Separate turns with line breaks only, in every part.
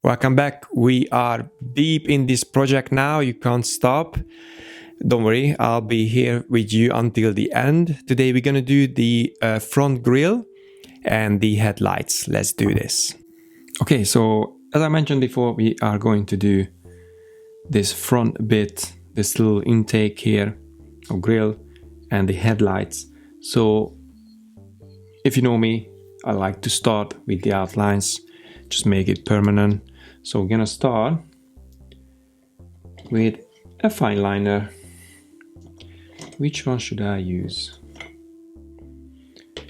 Welcome back. We are deep in this project now. You can't stop. Don't worry, I'll be here with you until the end. Today we're gonna do the front grille and the headlights. Let's do this. Okay, so as I mentioned before, we are going to do this front bit, this little intake here of grille and the headlights. So if you know me, I like to start with the outlines, just make it permanent. So we're gonna start with a fine liner. Which one should I use?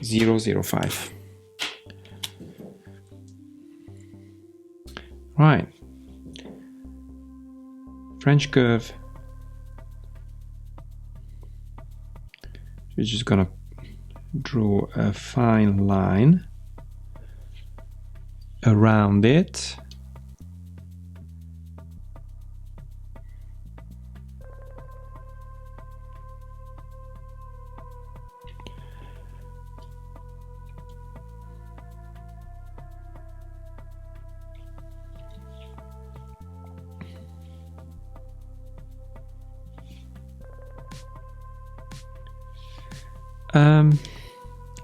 005. Right. French curve. We're just gonna draw a fine line around it.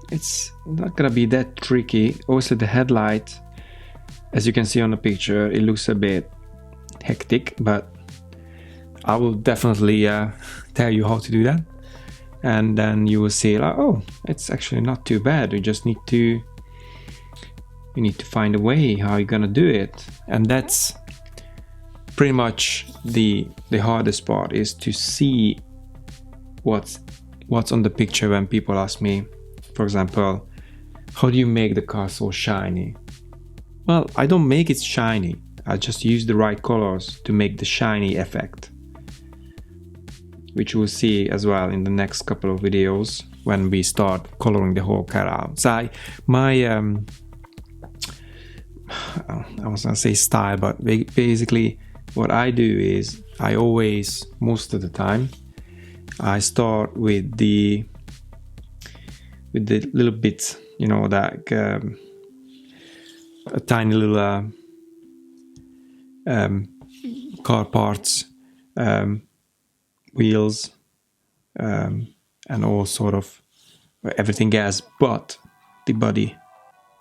It's not gonna be that tricky. Also the headlight, as you can see on the picture, it looks a bit hectic, but I will definitely tell you how to do that, and then you will see like, oh, it's actually not too bad. We just need to find a way how you're gonna do it, and that's pretty much the hardest part, is to see what's on the picture. When people ask me, for example, how do you make the car so shiny? Well, I don't make it shiny. I just use the right colors to make the shiny effect, which you will see as well in the next couple of videos when we start coloring the whole car out. So I was gonna say style, but basically what I do is I always, most of the time, I start with the little bits, you know, that a tiny little car parts, wheels, and all sort of everything else but the body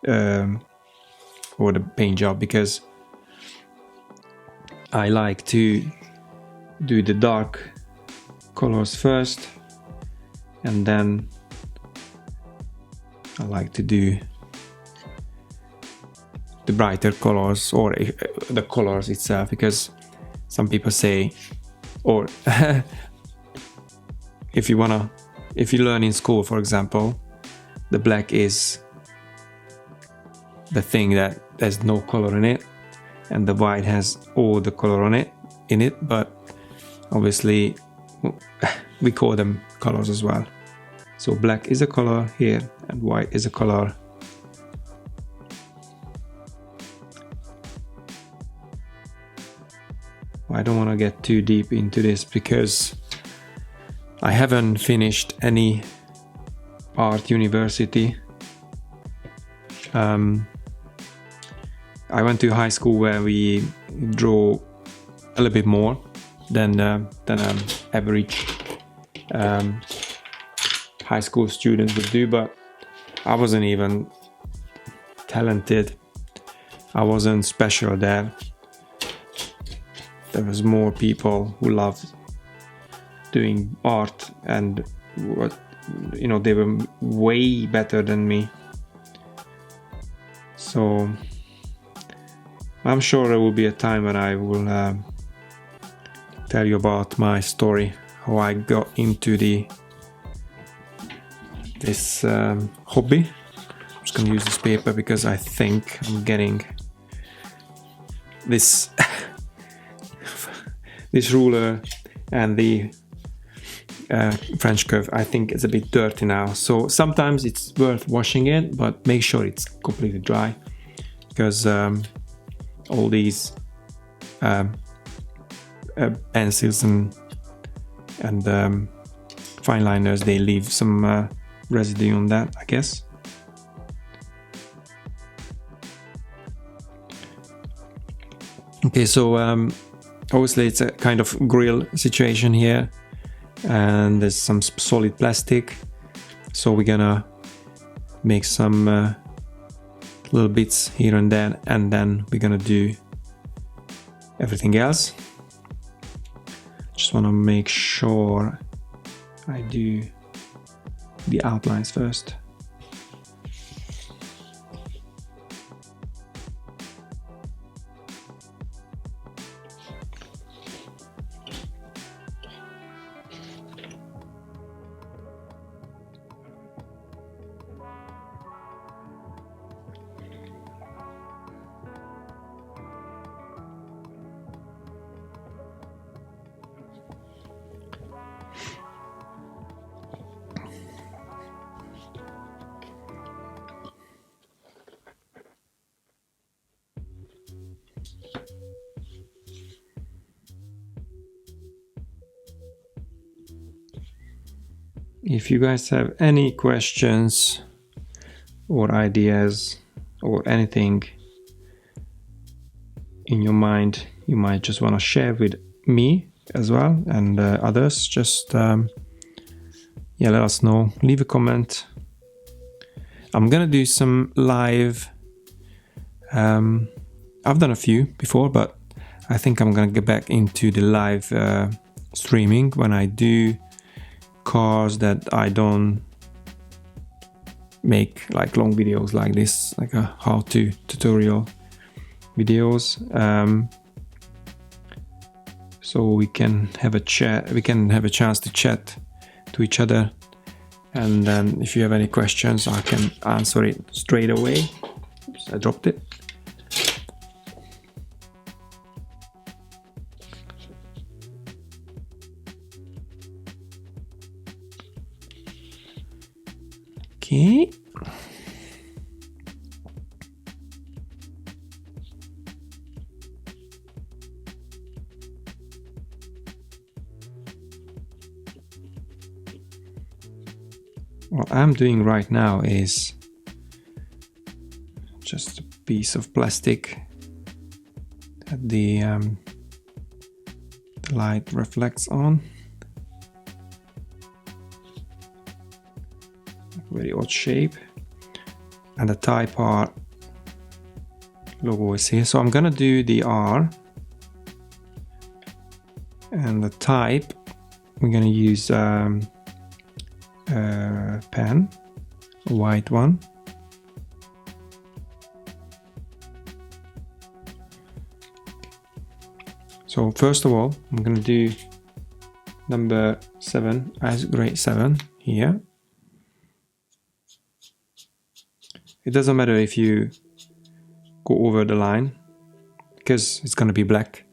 or the paint job, because I like to do the dark colors first, and then I like to do the brighter colors, or the colors itself, because some people say, or if you learn in school, for example, the black is the thing that there's no color in it, and the white has all the color in it, but obviously we call them colors as well. So black is a color here and white is a color. I don't want to get too deep into this because I haven't finished any art university. I went to high school where we draw a little bit more than average high school students would do, but I wasn't even talented. I wasn't special there. There was more people who loved doing art, and they were way better than me. So I'm sure there will be a time when I will tell you about my story, how I got into this hobby. I'm just gonna use this paper because I think I'm getting this this ruler and the French curve. I think it's a bit dirty now, so sometimes it's worth washing it, but make sure it's completely dry, because all these pencils and fine liners, they leave some residue on that, I guess. Okay, so obviously it's a kind of grill situation here, and there's some solid plastic, so we're gonna make some little bits here and there, and then we're gonna do everything else. Just want to make sure I do the outlines first. If you guys have any questions or ideas or anything in your mind you might just want to share with me as well, and others, just yeah, let us know. Leave a comment. I'm gonna do some live. I've done a few before, but I think I'm gonna get back into the live streaming when I do cars that I don't make like long videos like this, like a how-to tutorial videos, so we can have a chat, we can have a chance to chat to each other, and then if you have any questions I can answer it straight away. Oops, I dropped it. Okay. What I'm doing right now is just a piece of plastic that the light reflects on. Very odd shape, and the Type R logo is here. So I'm gonna do the R, and the type we're gonna use a pen, a white one. So first of all, I'm gonna do number 7 as grade 7 here. It doesn't matter if you go over the line, because it's gonna be black.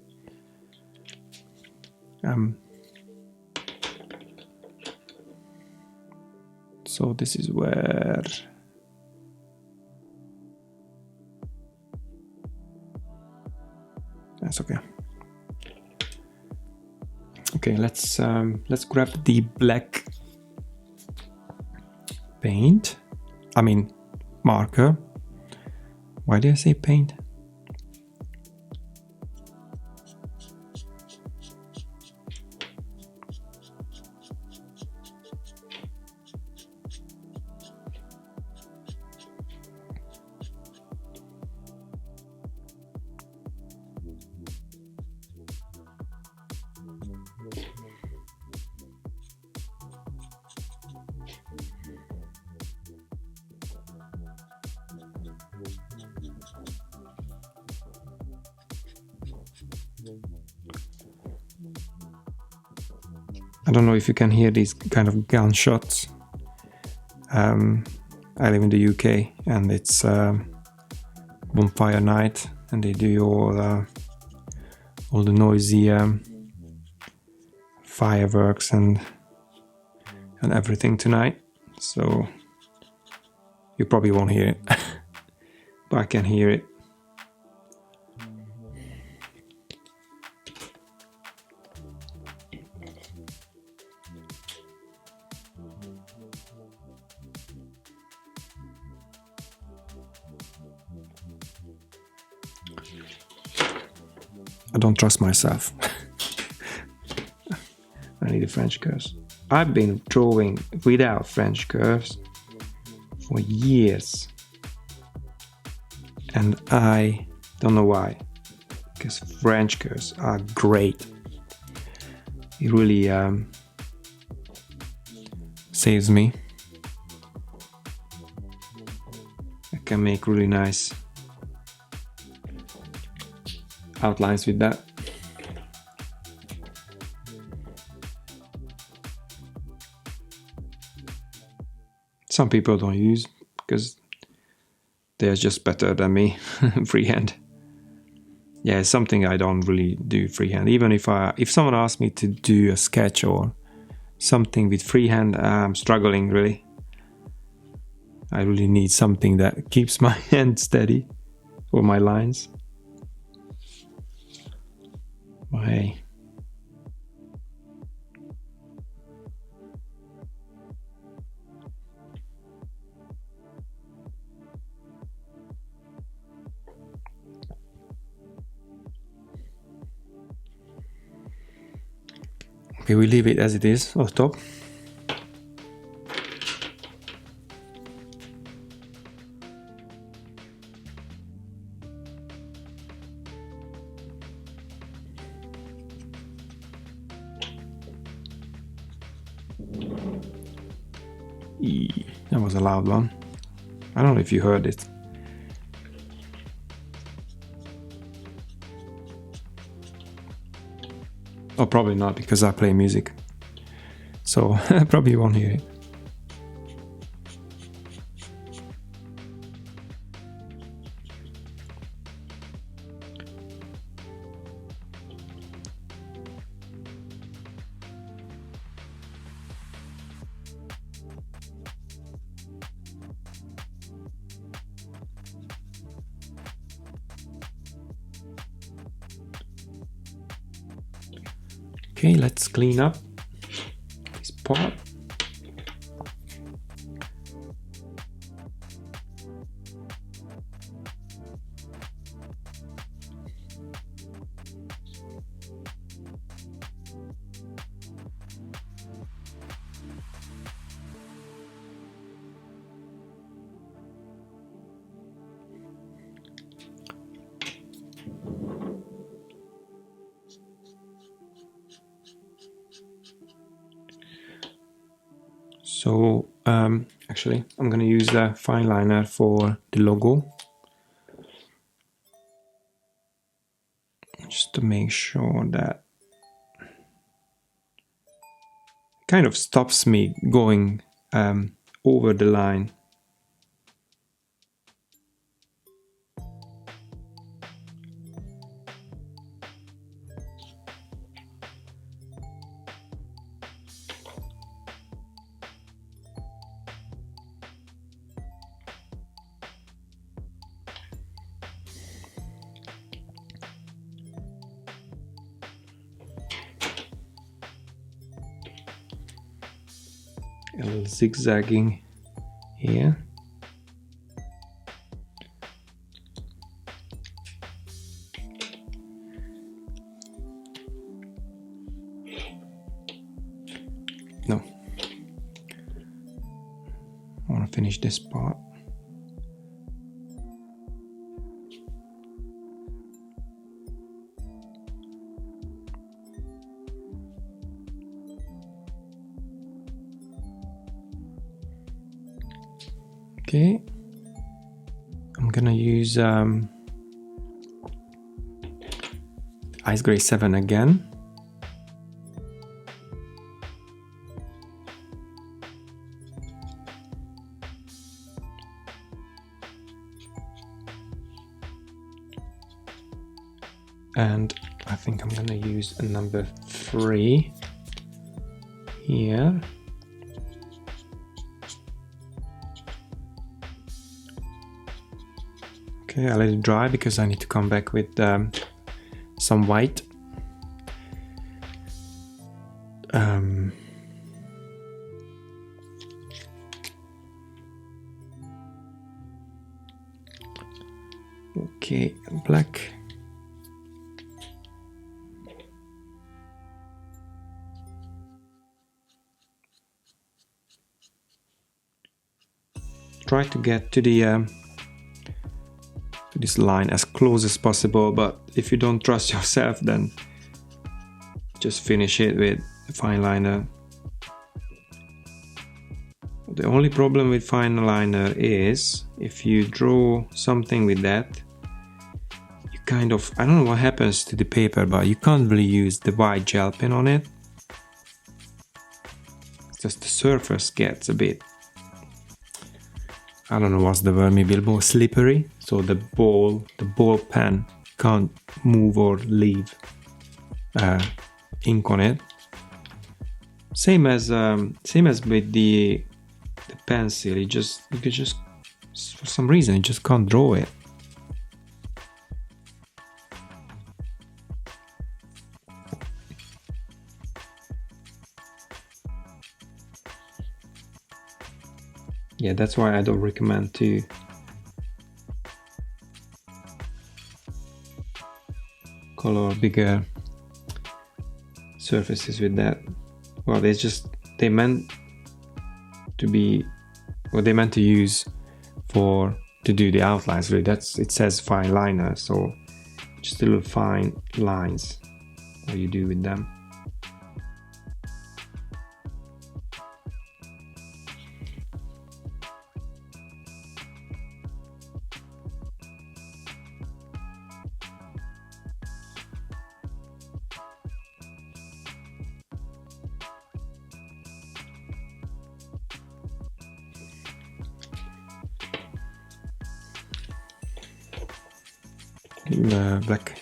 So this is where that's okay. Okay, let's grab the black paint. I mean marker. Why did I say paint? I don't know if you can hear these kind of gunshots. I live in the UK, and it's bonfire night, and they do all the noisy fireworks and everything tonight. So you probably won't hear it, but I can hear it. I don't trust myself. I need the French curves. I've been drawing without French curves for years. And I don't know why. Because French curves are great. It really saves me. I can make really nice outlines with that. Some people don't use because they're just better than me freehand. Yeah, it's something I don't really do freehand. Even if someone asks me to do a sketch or something with freehand, I'm struggling really. I really need something that keeps my hand steady or my lines. But hey. Okay, we leave it as it is on top. That was a loud one. I don't know if you heard it. Oh, probably not, because I play music. So probably you won't hear it. Okay, let's clean up this part. So actually I'm gonna use the fine liner for the logo, just to make sure that kind of stops me going over the line. A little zigzagging here. No, I want to finish this part. Okay, I'm gonna use Ice Gray 7 again. And I think I'm gonna use a number 3 here. Okay, I let it dry because I need to come back with some white. Okay, black. try to get to this line as close as possible, but if you don't trust yourself, then just finish it with a fine liner. The only problem with fine liner is if you draw something with that, you kind of, I don't know what happens to the paper, but you can't really use the white gel pen on it. It's just the surface gets a bit, I don't know what's the word, maybe a little slippery, so the ball pen can't move or leave ink on it. Same as with the pencil, you could just for some reason you just can't draw it. Yeah, that's why I don't recommend to color bigger surfaces with that. Well, they meant to use to do the outlines. Really, it says fine liner, so just a little fine lines what you do with them. Black.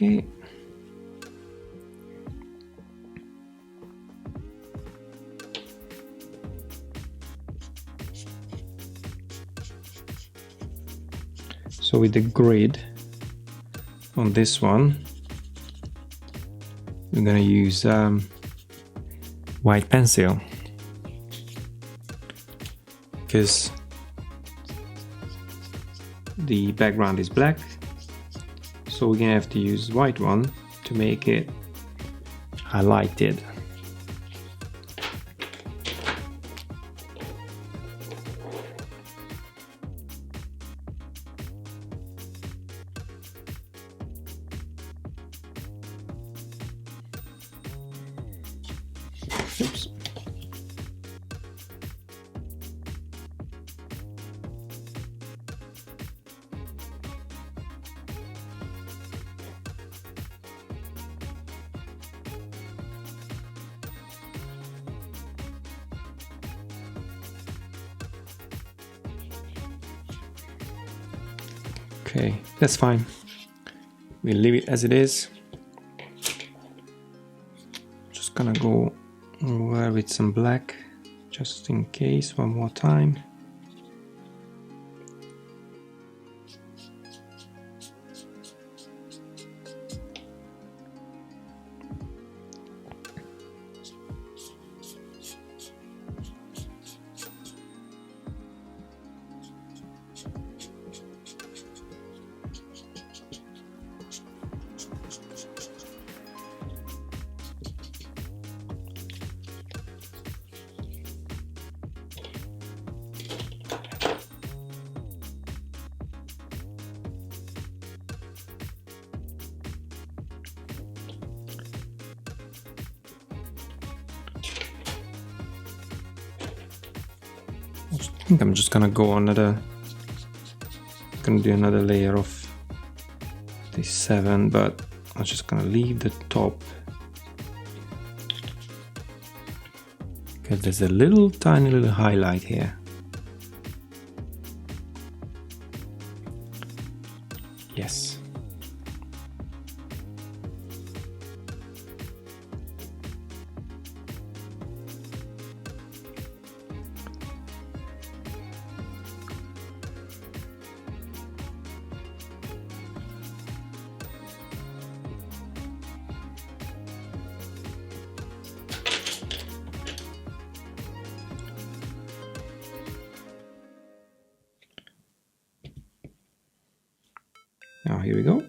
Okay. So with the grid on this one, we're gonna use white pencil because the background is black. So we're gonna have to use white one to make it highlighted. Oops. Okay, that's fine. We'll leave it as it is. Just gonna go over with some black, just in case, one more time. I think I'm just gonna do another layer of this 7, but I'm just gonna leave the top because there's a tiny little highlight here. Yes. Now here we go.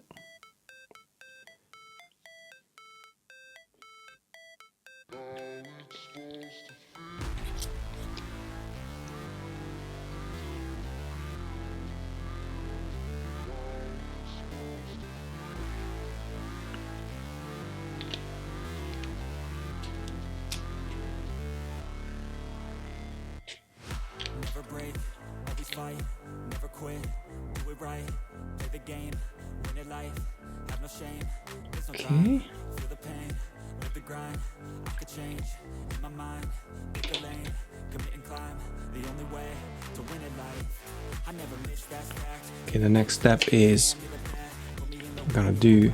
Never break, always fight, never quit, do it right, play the game, win it life, have no shame, there's no time, feel the pain, live the grind, I could change, in my mind, pick a lane, commit and climb, the only way to win it life, I never miss that fact.
Okay, the next step is I'm gonna do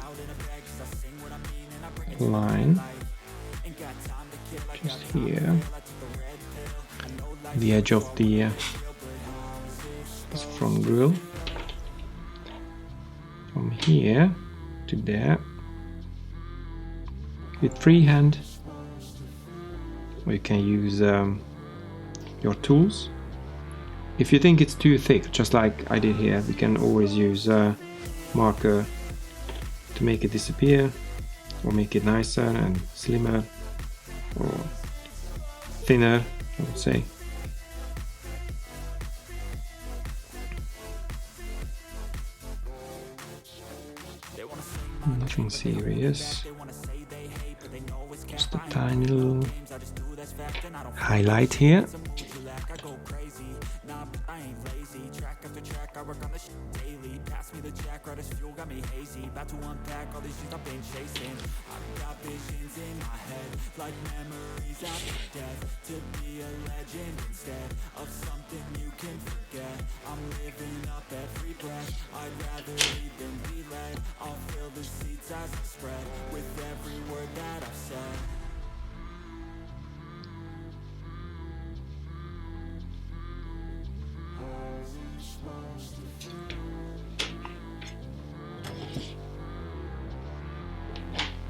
a line just here, the edge of the this front grille, from here to there with freehand, or you can use your tools. If you think it's too thick, just like I did here, we can always use a marker to make it disappear, or make it nicer and slimmer, or thinner, I would say. Nothing serious, just a tiny little highlight here.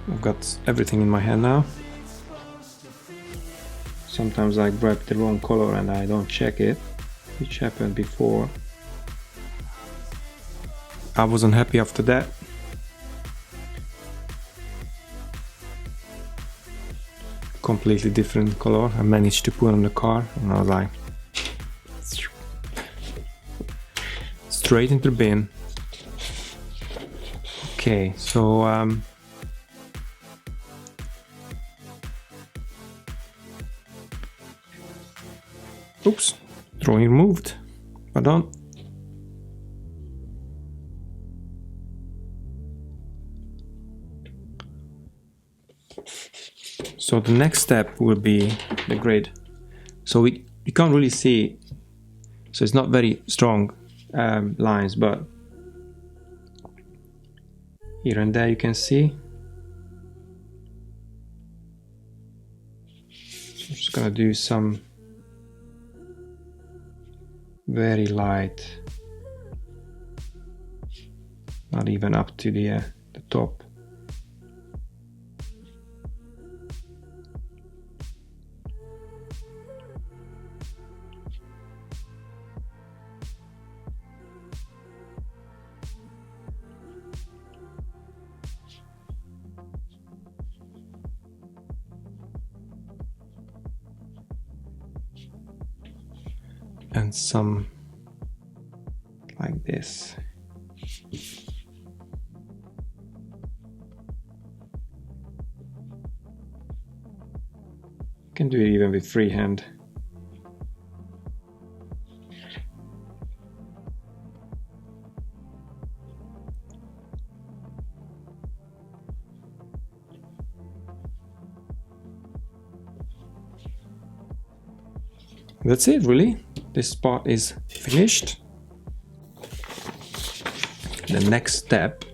I've got everything in my hand now. Sometimes I grab the wrong color and I don't check it, which happened before. I wasn't happy after that. Completely different color I managed to put on the car, and I was like, straight into the bin. Okay, so oops, drawing removed. Pardon. So the next step will be the grid. So you can't really see, so it's not very strong lines, but here and there you can see. I'm just gonna do some very light, not even up to the top. And some like this. You can do it even with freehand. That's it, really. This part is finished. The next step,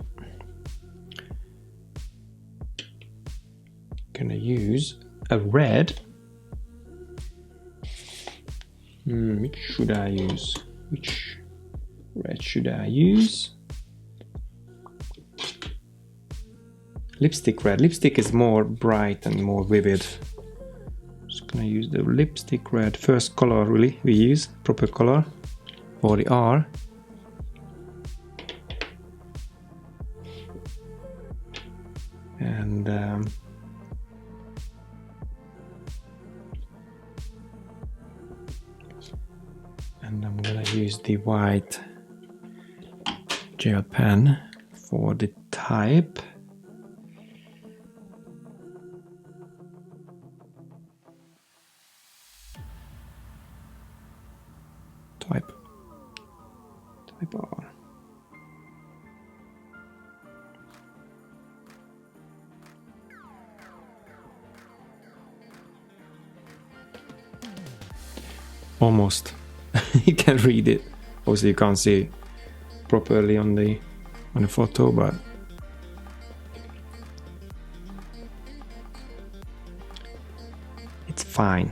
gonna use a red. Which should I use? Which red should I use? Lipstick red. Lipstick is more bright and more vivid. Just gonna use the lipstick red. First color really we use, proper color for the R. And I'm gonna use the white gel pen for the type. Type R. Almost. You can read it. Obviously you can't see it properly on the photo, but it's fine.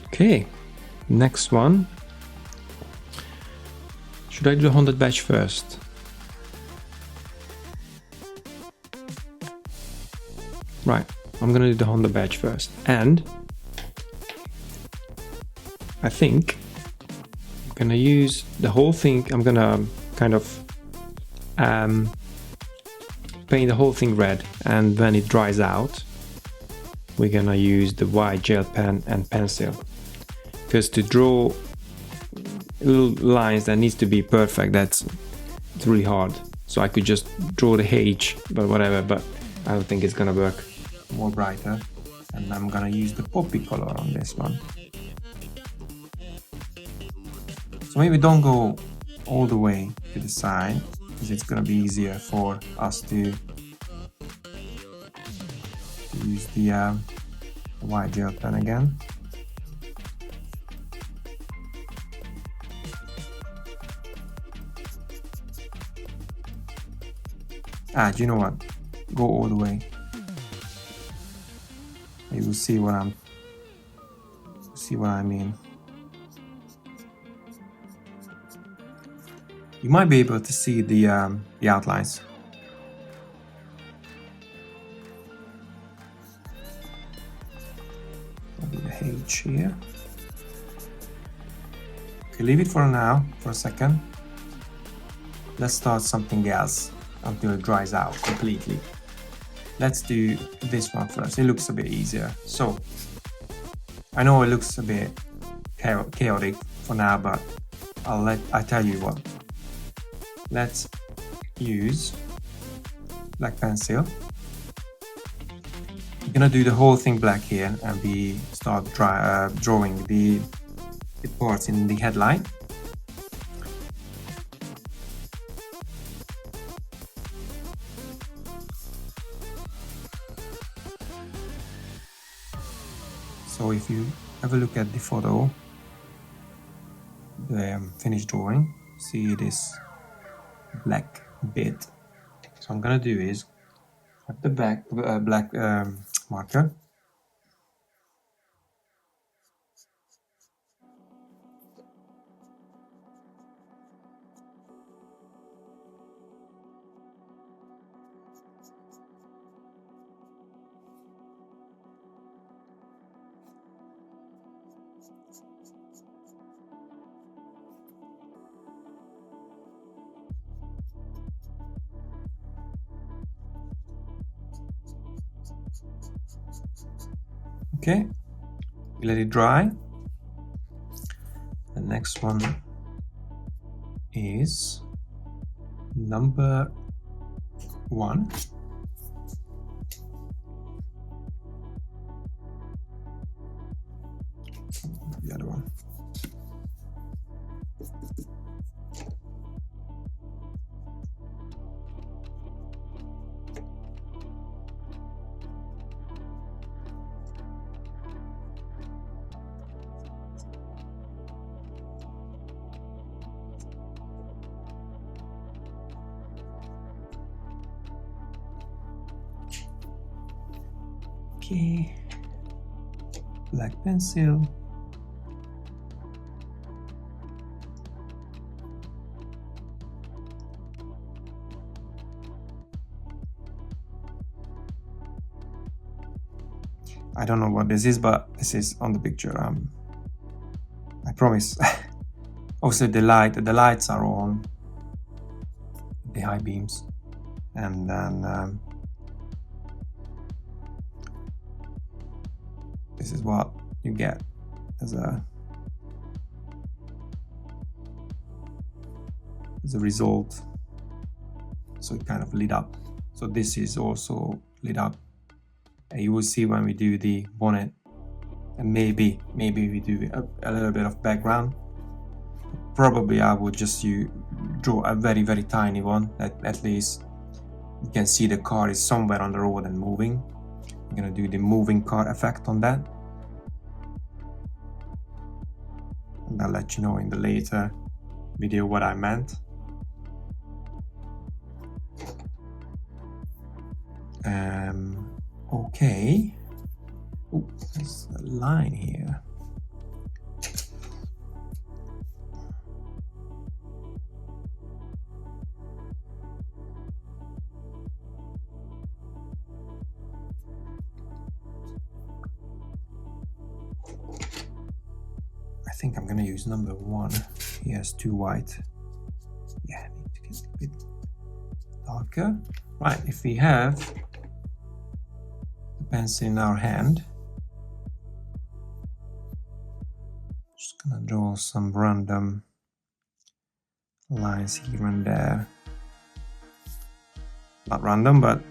Okay, next one. Should I do the 100 batch first? Right, I'm gonna do the Honda badge first, and I think I'm gonna use the whole thing. I'm gonna kind of paint the whole thing red, and when it dries out, we're gonna use the white gel pen and pencil, because to draw little lines that needs to be perfect, it's really hard. So I could just draw the H, but whatever, but I don't think it's gonna work. More brighter, and I'm gonna use the poppy color on this one. So maybe don't go all the way to the side, because it's gonna be easier for us to use the white gel pen again. Do you know what? Go all the way. You will see what I mean. You might be able to see the outlines. I'll do the H here. Okay, leave it for now, for a second. Let's start something else until it dries out completely. Let's do this one first. It looks a bit easier. So I know it looks a bit chaotic for now, but I tell you what. Let's use black pencil. We're gonna do the whole thing black here, and we start drawing the parts in the headline. So if you have a look at the photo, the finished drawing, see this black bit. So I'm gonna do is at the back black marker. Okay, let it dry. The next one is number 1. The other one. Okay, black pencil. I don't know what this is, but this is on the picture. I promise. Also, the lights are on, the high beams, and then this is what you get as a result. So it kind of lit up. So this is also lit up. And you will see when we do the bonnet, and maybe we do a little bit of background. Probably I would just draw a very tiny one, that at least you can see the car is somewhere on the road and moving. I'm gonna do the moving car effect on that, and I'll let you know in the later video what I meant. Okay. Oh, there's a line here. I think I'm gonna use number 1. Here's too white. Yeah, I need to get a bit darker. Right, if we have the pencil in our hand, just gonna draw some random lines here and there. Not random, but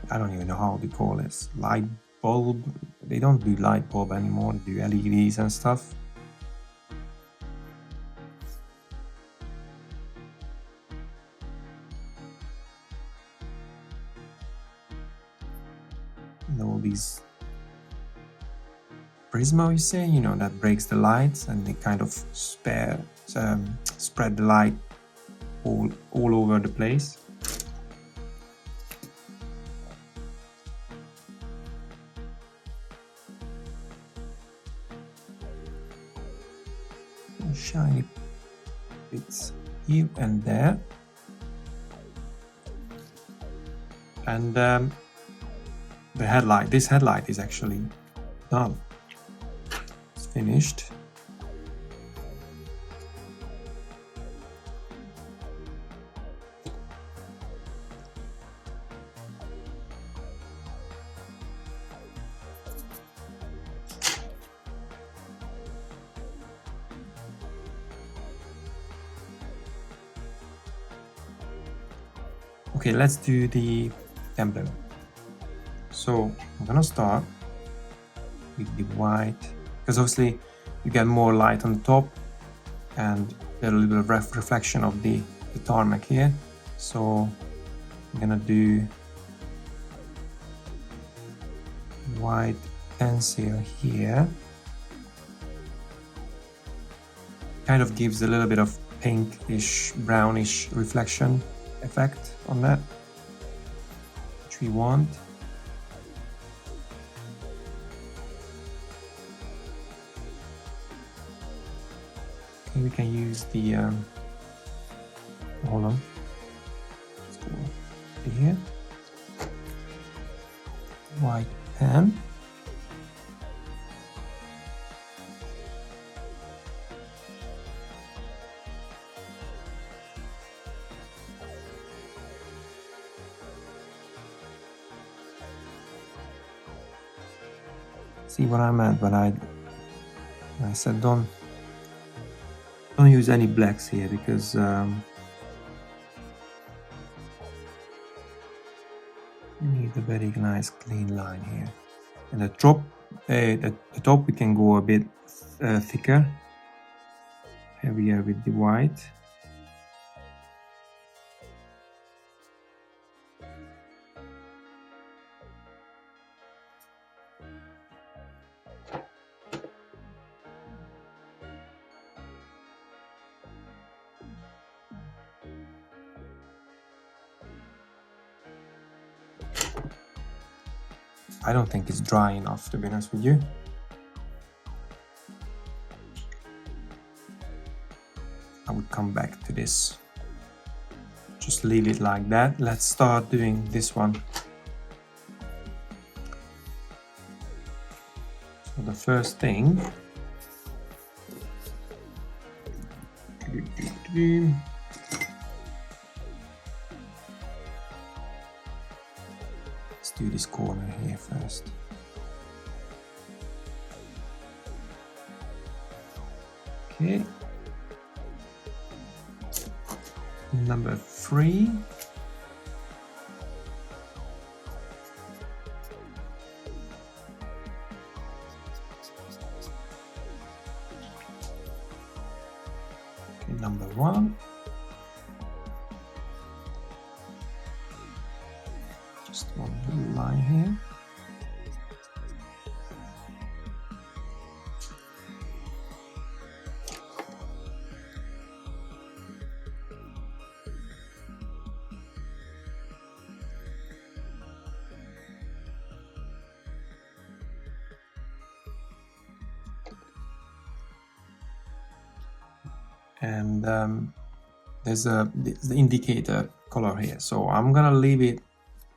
I don't even know how to call this. Light bulb. They don't do light bulb anymore, they do LEDs and stuff. And all these prisma, you say, you know, that breaks the lights, and they kind of spread the light all over the place. Shiny bits here and there, and the headlight. This headlight is actually done. It's finished. Okay, let's do the template. So I'm gonna start with the white, because obviously you get more light on the top and a little bit of reflection of the tarmac here. So I'm gonna do white pencil here. Kind of gives a little bit of pinkish, brownish reflection effect on that, which we want. Okay, we can use the hold on, let's go here, white pen. See what I meant when I said don't use any blacks here, because you need a very nice clean line here. And the top we can go a bit thicker, heavier with the white. I don't think it's dry enough, to be honest with you. I would come back to this. Just leave it like that. Let's start doing this one. So the first thing, let's do this corner here first. Okay. Number 3. Okay, number 1. Just one little line here. And there's the indicator color here, so I'm gonna leave it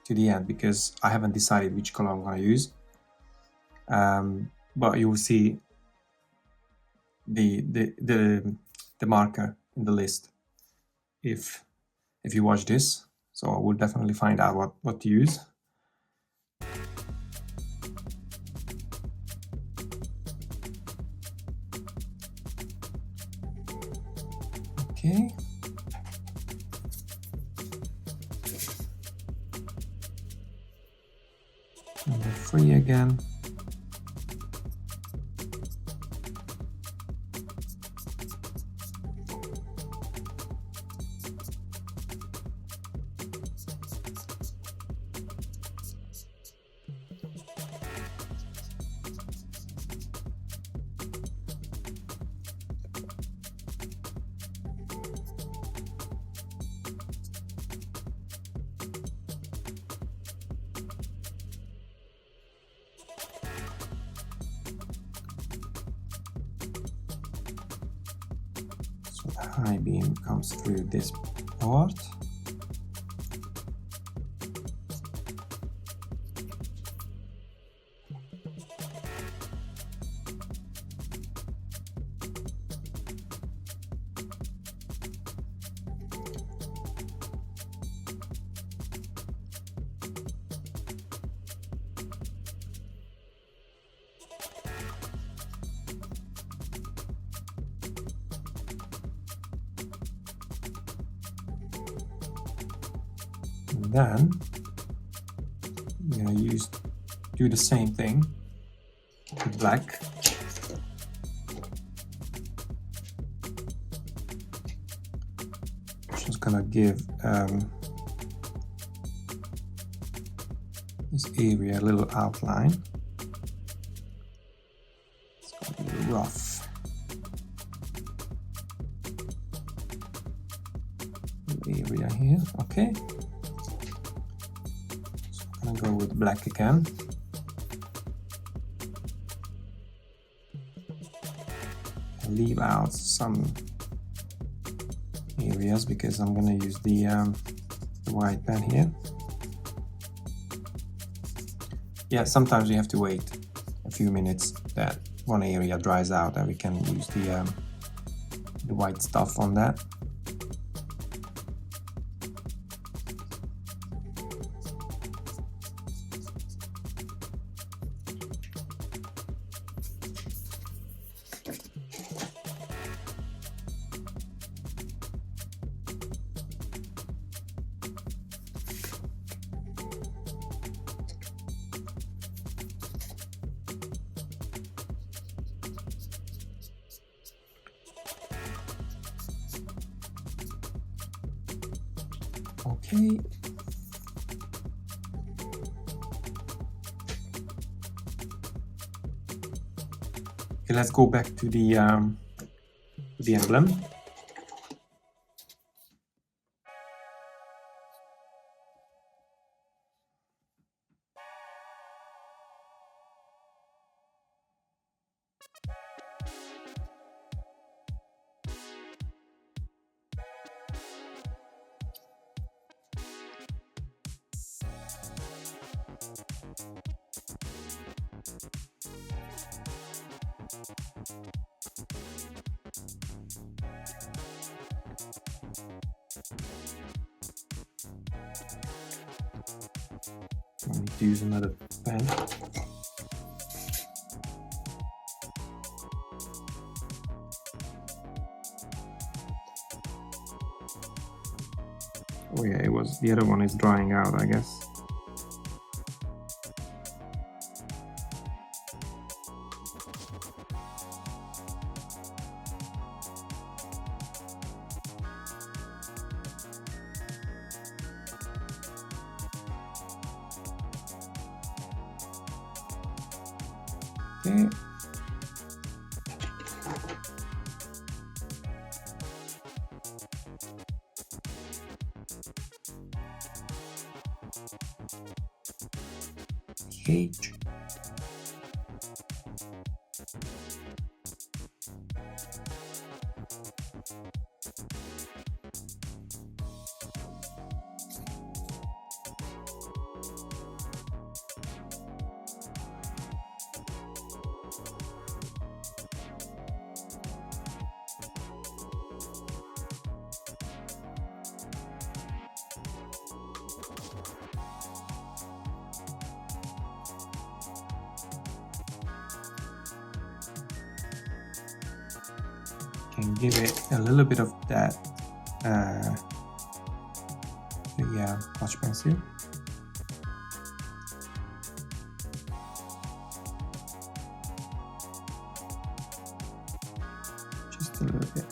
to the end because I haven't decided which color I'm gonna use, but you will see the marker in the list if you watch this, so I will definitely find out what to use. Okay. Number 3 again. So the high beam comes through this part. And then I'm gonna do the same thing with black. Just gonna give this area a little outline. It's gonna be rough. Area here, okay. I'm gonna go with black again. And leave out some areas because I'm gonna use the white pen here. Yeah, sometimes we have to wait a few minutes that one area dries out and we can use the white stuff on that. Okay. Okay, let's go back to the emblem. I need to use another pen. Oh yeah, it was, the other one is drying out, I guess. Okay. H. Can give it a little bit of that yeah, touch pencil. Just a little bit.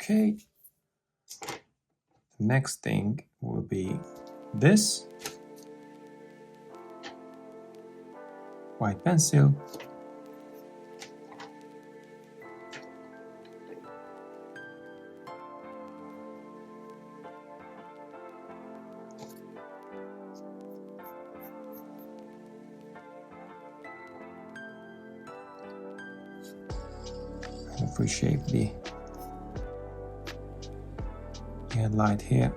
Okay. The next thing will be this white pencil. If we shape the headlight here.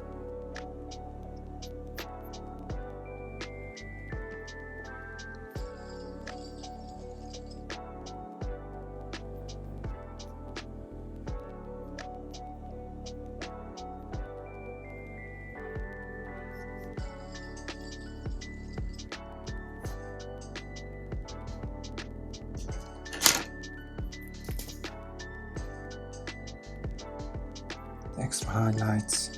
Extra highlights.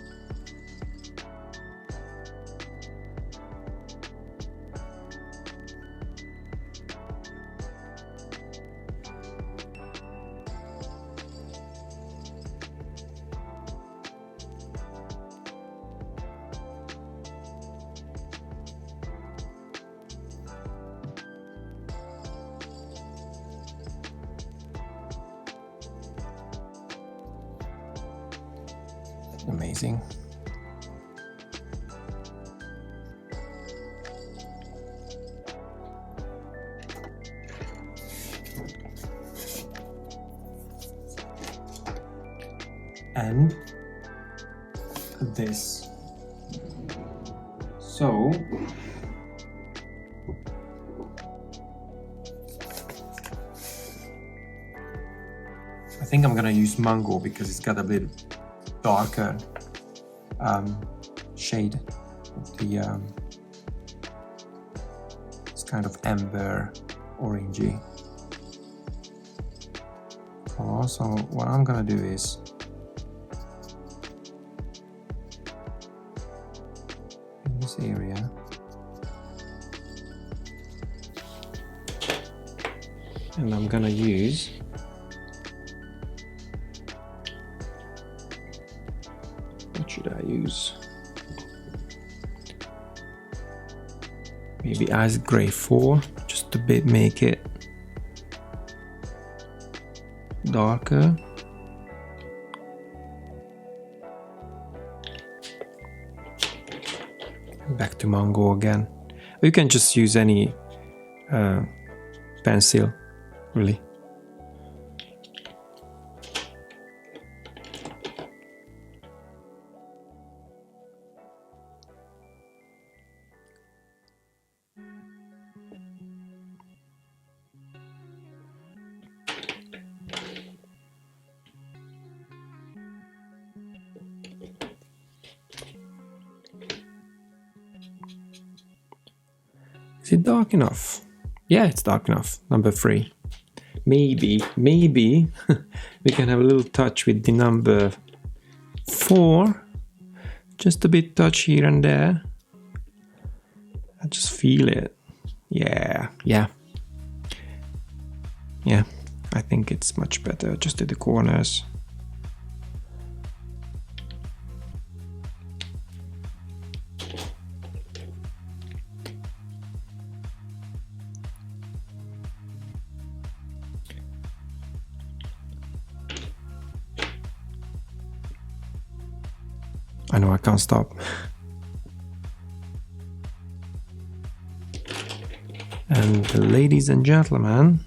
Amazing. And this. So I think I'm gonna use mango because it's got a bit darker shade of the it's kind of amber orangey color. So what I'm gonna do is in this area And I'm gonna use what should I use? Maybe ice gray 4, just a bit, make it darker. Back to mango again. You can just use any pencil, really. Is it dark enough? Yeah, it's dark enough. Number 3. Maybe we can have a little touch with the number 4. Just a bit touch here and there. I just feel it. Yeah. I think it's much better just at the corners. I know I can't stop. And ladies and gentlemen,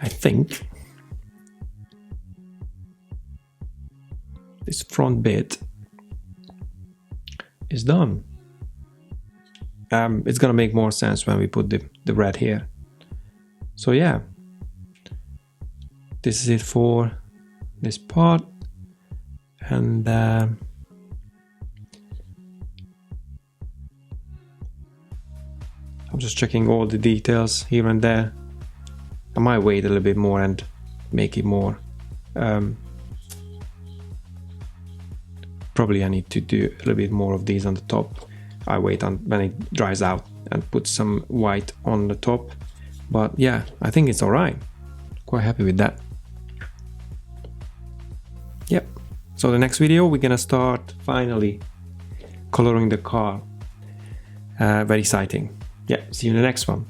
I think this front bit is done. It's gonna make more sense when we put the red here. So yeah, this is it for this part, and I'm just checking all the details here and there. I might wait a little bit more and make it more. Probably I need to do a little bit more of these on the top. I wait on when it dries out and put some white on the top. But yeah, I think it's alright. Quite happy with that. Yep. So the next video we're gonna start finally coloring the car. Very exciting. Yeah, see you in the next one.